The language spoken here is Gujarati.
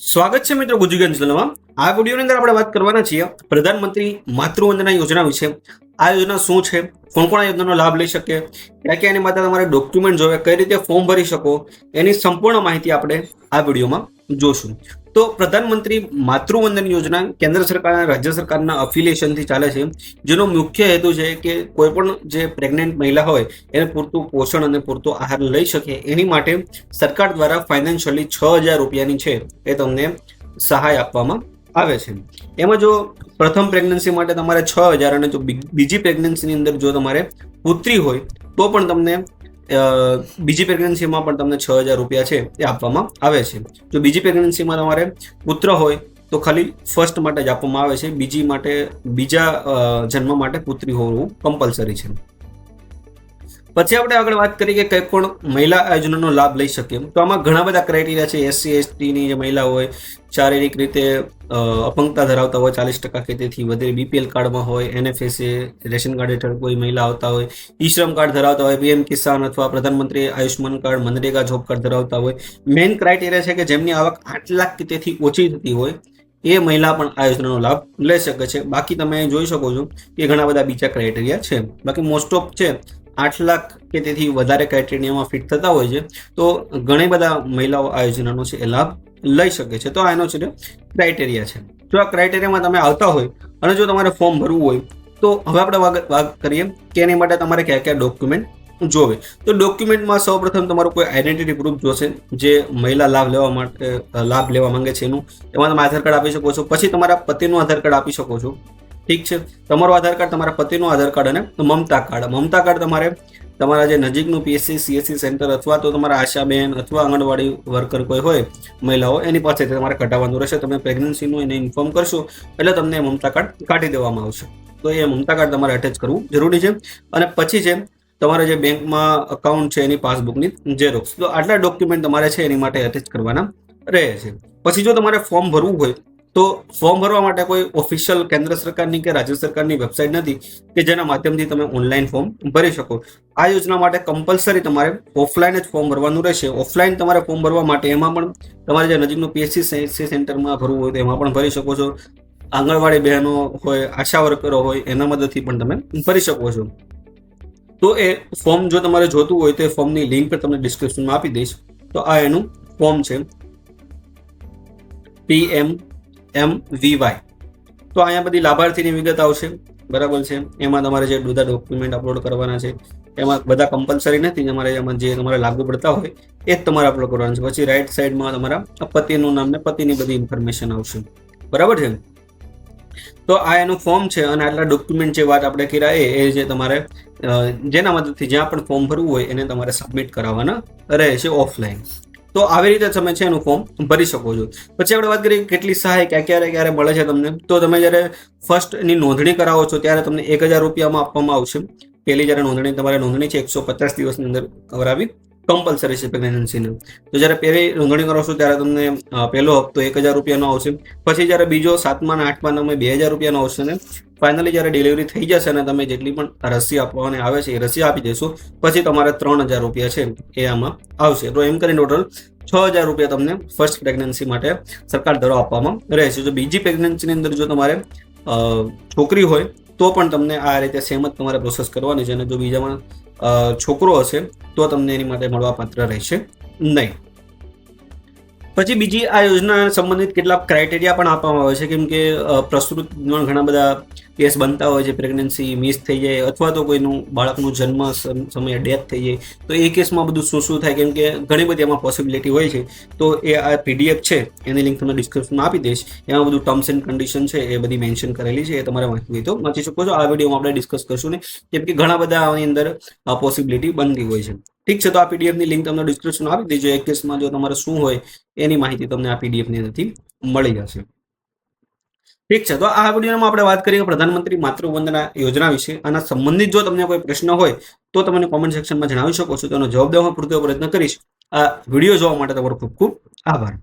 સ્વાગત છે મિત્રો ગુજુગન ચેનલમાં। આ વિડીયોની અંદર આપણે વાત કરવાના છીએ પ્રધાનમંત્રી માતૃવંદના યોજના વિશે। આ યોજના શું છે, કોણ કોણ આ યોજનાનો લાભ લઈ શકે, ક્યાં ક્યાં એની માટે તમારે ડોક્યુમેન્ટ જોવે, કઈ રીતે ફોર્મ ભરી શકો, એની સંપૂર્ણ માહિતી આપણે આ વિડીયોમાં જોશું। તો પ્રધાનમંત્રી માતૃવંદન યોજના કેન્દ્ર સરકાર અને રાજ્ય સરકારના અફિલિએશનથી ચાલે છે, જેનો મુખ્ય હેતુ છે કે કોઈ પણ જે પ્રેગ્નન્ટ મહિલા હોય એને પૂરતું પોષણ અને પૂરતો આહાર લઈ શકે એની માટે સરકાર દ્વારા ફાઇનાન્શિયલી 6,000 રૂપિયાની છે એ તમને સહાય આપવામાં આવે છે। એમાં જો પ્રથમ પ્રેગ્નન્સી માટે તમારે 6,000 અને જો બીજી પ્રેગ્નન્સીની અંદર જો તમારે પુત્રી હોય તો પણ તમને બીજી પ્રેગ્નન્સીમાં પણ તમને 6,000 રૂપિયા છે એ આપવામાં આવે છે। જો બીજી પ્રેગ્નન્સીમાં તમારે પુત્ર હોય તો ખાલી ફર્સ્ટ માટે જ આપવામાં આવે છે, બીજા જન્મ માટે પુત્રી હોવું કમ્પલસરી છે। પછી આપણે આગળ વાત કરીએ કે કઈ પણ મહિલા આ યોજનાનો લાભ લઈ શકે। તો આમાં ઘણા બધા ક્રાઇટેરિયા છે। SC STની જે મહિલા હોય, શારીરિક રીતે અપંગતા ધરાવતા હોય 40% કે તેથી વધારે, BPL કાર્ડમાં હોય, NFSA રેશન કાર્ડ હેઠળ કોઈ મહિલા આવતા હોય, ઈ-શ્રમ કાર્ડ ધરાવતા હોય, PM કિસાન અથવા પ્રધાનમંત્રી Ayushman card, MNREGA job card ધરાવતા હોય। મેઇન ક્રાઇટેરિયા છે કે જેમની આવક 8 લાખ કે તેથી ઓછી થતી હોય એ મહિલા પણ આ યોજનાનો લાભ લઈ શકે છે। બાકી તમે જોઈ શકો છો કે ઘણા બધા બીજા ક્રાઇટેરિયા છે। બાકી મોસ્ટ ઓફ છે 8 લાખ કે તેથી વધારે ક્રાઇટેરિયામાં ફિટ થતા હોય છે, તો ઘણી બધા મહિલાઓ આ યોજનાનો છે એ લાભ લઈ શકે છે। તો આનો છે ક્રાઇટેરિયા છે। જો આ ક્રાઇટેરિયામાં તમે આવતા હોય અને જો તમારે ફોર્મ ભરવું હોય તો હવે આપણે વાત કરીએ કે એની માટે તમારે કયા કયા ડોક્યુમેન્ટ જોવે। તો ડોક્યુમેન્ટમાં સૌપ્રથમ તમારું કોઈ આઈડેન્ટિટી પ્રૂફ જોશે, જે મહિલા લાભ લેવા માંગે છે એનું। એમાં તમે આધાર કાર્ડ આપી શકો છો, પછી તમારા પતિનું આધાર કાર્ડ આપી શકો છો, ઠીક છે। તમારું આધાર કાર્ડ, તમારા પતિનું આધાર કાર્ડ અને મમતા કાર્ડ તમારે તમારા જે નજીકનું PSC CSC સેન્ટર અથવા તો તમારા આશાબેન અથવા આંગણવાડી વર્કર કોઈ હોય મહિલાઓ એની પાસેથી તમારે કઢાવવાનું રહેશે। તમે પ્રેગ્નન્સીનું એને ઇન્ફોર્મ કરશો એટલે તમને મમતા કાર્ડ કાઢી દેવામાં આવશે। તો એ મમતા કાર્ડ તમારે અટેચ કરવું જરૂરી છે। અને પછી છે તમારે જે બેંકમાં અકાઉન્ટ છે એની પાસબુકની ઝેરોક્સ। તો આટલા ડોક્યુમેન્ટ તમારે છે એની માટે અટેચ કરવાના રહે છે। પછી જો તમારે ફોર્મ ભરવું હોય તો ફોર્મ ભરવા માટે કોઈ ઓફિશિયલ કેન્દ્ર સરકારની કે રાજ્ય સરકારની વેબસાઇટ નથી કે જેના માધ્યમથી તમે ઓનલાઈન ફોર્મ ભરી શકો। આ યોજના માટે કમ્પલસરી તમારે ઓફલાઈન જ ફોર્મ ભરવાનું રહેશે। ઓફલાઈન તમારે ફોર્મ ભરવા માટે એમાં પણ તમારે જે નજીકનું PSC સેન્ટરમાં ભરવું હોય તો એમાં પણ ભરી શકો છો। આંગણવાડી બહેનો હોય, આશા વર્કરો હોય એના મદદથી પણ તમે ભરી શકો છો। તો એ ફોર્મ જો તમારે જોતું હોય તો એ ફોર્મની લિંક તમને ડિસ્ક્રિપ્શનમાં આપી દઈશ। તો આ એનું ફોર્મ છે PMMVY। તો અહીંયા બધી લાભાર્થીની વિગત આવશે, બરાબર છે। એમાં તમારે જે બધા ડોક્યુમેન્ટ અપલોડ કરવાના છે એમાં બધા કમ્પલસરી નથી, એમાં જે તમારે લાગુ પડતા હોય એ જ તમારે અપલોડ કરવાના છે। પછી રાઈટ સાઈડમાં તમારા પતિનું નામ ને પતિની બધી ઇન્ફોર્મેશન આવશે, બરાબર છે। તો આ એનું ફોર્મ છે અને આટલા ડોક્યુમેન્ટ જે વાત આપણે કર્યા એ જે તમારે જેના મદદથી જ્યાં પણ ફોર્મ ભરવું હોય એને તમારે સબમિટ કરાવવાના રહે છે ઓફલાઈન। તો આવી રીતે તમે છે એનું ફોર્મ ભરી શકો છો। પછી આપણે વાત કરીએ કેટલી સહાય ક્યારે મળે છે તમને। તો તમે જ્યારે ફર્સ્ટ એની નોંધણી કરાવો છો ત્યારે તમને 1,000 રૂપિયામાં આપવામાં આવશે। પહેલી જ્યારે તમારે નોંધણી છે 150 દિવસની અંદર કરાવી કમ્પલસરી છે પ્રેગ્નન્સીને। તો જ્યારે પહેલી નોંધણી કરાવશો ત્યારે તમને પહેલો હપ્તો 1,000 રૂપિયાનો આવશે। પછી જ્યારે બીજો 7મા અને 8મા તમે 2,000 રૂપિયાનો આવશે ને ફાઇનલી જ્યારે ડિલિવરી થઈ જશે અને તમે જેટલી પણ રસી આપવાની આવે છે એ રસી આપી દેશો પછી તમારે 3,000 રૂપિયા છે એ આમાં આવશે। તો એમ કરીને ટોટલ 6,000 રૂપિયા તમને ફર્સ્ટ પ્રેગ્નન્સી માટે સરકાર દ્વારા આપવામાં રહેશે। જો બીજી પ્રેગ્નન્સીની અંદર જો તમારે છોકરી હોય તો પણ તમને આ રીતે સેમ જ તમારે પ્રોસેસ કરવાની છે। અને જો બીજામાં છોકરો હશે તો તમને એની માટે મળવા પાત્ર રહેશે નહીં। પછી બીજી આ યોજના સંબંધિત કેટલાક ક્રાઇટેરિયા પણ આપવામાં આવે છે, કેમ કે પ્રસ્તુત ઘણા બધા કેસ બનતા હોય છે, પ્રેગ્નન્સી મિસ થઈ જાય અથવા તો કોઈનું બાળકનું જન્મ સમયે ડેથ થઈ જાય તો એ કેસમાં બધું શું થાય, કેમ કે ઘણી બધી એમાં પોસિબિલિટી હોય છે। તો એ આ PDF છે એની લિંક તમને ડિસ્ક્રિપ્શનમાં આપી દઈશ। એમાં બધું ટર્મ્સ એન્ડ કન્ડિશન છે એ બધી મેન્શન કરેલી છે, એ તમારે વાંચવી હોય તો વાંચી શકો છો। આ વિડીયોમાં આપણે ડિસ્કસ કરશું ને, કેમ કે ઘણા બધા આની અંદર પોસિબિલિટી બનતી હોય છે, ઠીક છે। તો આ PDFની લિંક તમને ડિસ્ક્રિપ્શનમાં આપી દેજો। એક કેસમાં જો તમારે શું હોય એની માહિતી તમને આ PDFની અંદરથી મળી જશે, ઠીક છે। તો આ વિડીયોમાં આપણે વાત કરીએ પ્રધાનમંત્રી માતૃવંદના યોજના વિશે। આના સંબંધિત જો તમને કોઈ પ્રશ્ન હોય તો તમે કોમેન્ટ સેક્શનમાં જણાવી શકો છો, તેનો જવાબ દેવાનો પૂરતો પ્રયત્ન કરીશ। આ વિડીયો જોવા માટે તમારો ખૂબ ખૂબ આભાર।